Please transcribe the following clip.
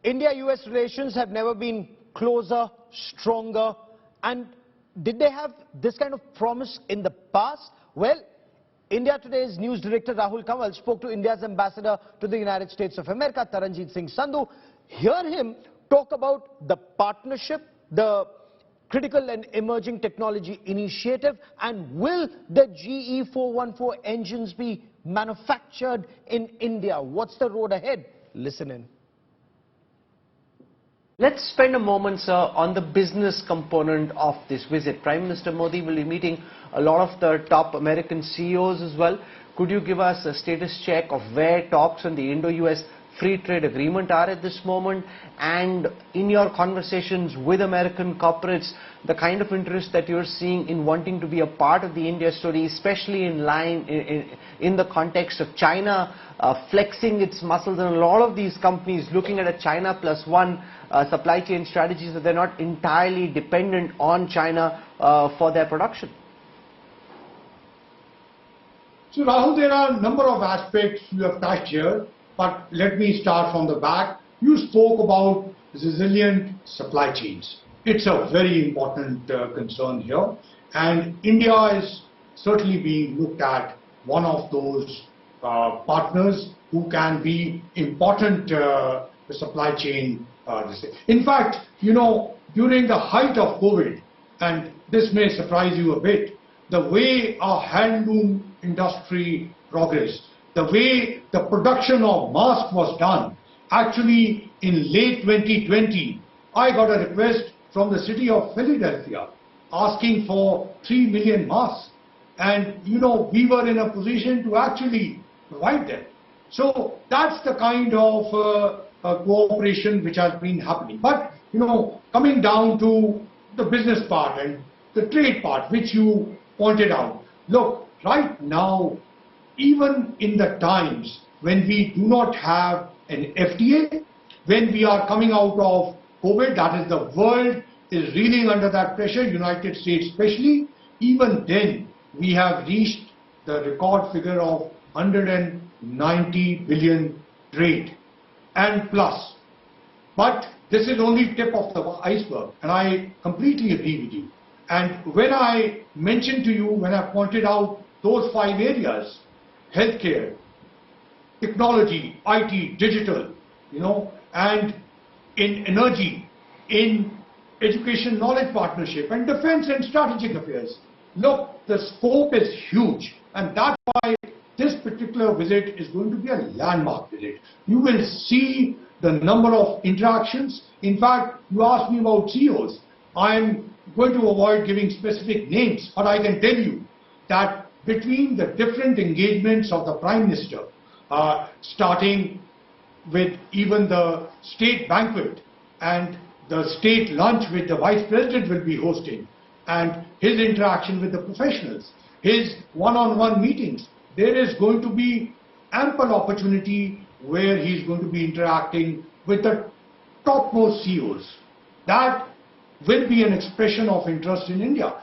India-US relations have never been closer, stronger, and did they have this kind of promise in the past? Well, India Today's news director Rahul Kanwal spoke to India's ambassador to the United States of America, Taranjit Singh Sandhu. Hear him talk about the partnership, the critical and emerging technology initiative, and will the GE 414 engines be manufactured in India? What's the road ahead? Listen in. Let's spend a moment, sir, on the business component of this visit. Prime Minister Modi will be meeting a lot of the top American CEOs as well. Could you give us a status check of where talks on the Indo-US free trade agreement are at this moment, and in your conversations with American corporates, the kind of interest that you're seeing in wanting to be a part of the India story, especially in the context of China flexing its muscles, and a lot of these companies looking at a China plus one supply chain strategy, so they're not entirely dependent on China for their production. So Rahul, there are a number of aspects you have touched here, but let me start from the back. You spoke about resilient supply chains. It's a very important concern here, and India is certainly being looked at one of those partners who can be important supply chain. In fact, you know, during the height of COVID, and this may surprise you a bit, the way our handloom industry progressed, the way the production of masks was done, actually in late 2020, I got a request from the city of Philadelphia asking for 3 million masks. And, you know, we were in a position to actually provide them. So that's the kind of cooperation which has been happening. But, you know, coming down to the business part and the trade part, which you pointed out. Look, right now, even in the times when we do not have an FTA, when we are coming out of COVID, that is, the world is reeling under that pressure, United States especially, even then we have reached the record figure of 190 billion trade and plus. But this is only tip of the iceberg, and I completely agree with you. And when I mentioned to you, when I pointed out those 5 areas, healthcare, technology, IT, digital, you know, and in energy, in education knowledge partnership, and defense and strategic affairs. Look, the scope is huge, and that's why this particular visit is going to be a landmark visit. You will see the number of interactions. In fact, you asked me about CEOs. I'm going to avoid giving specific names, but I can tell you that between the different engagements of the Prime Minister, starting with even the state banquet and the state lunch which the Vice President will be hosting, and his interaction with the professionals, his one-on-one meetings, there is going to be ample opportunity where he's going to be interacting with the topmost CEOs. That will be an expression of interest in India.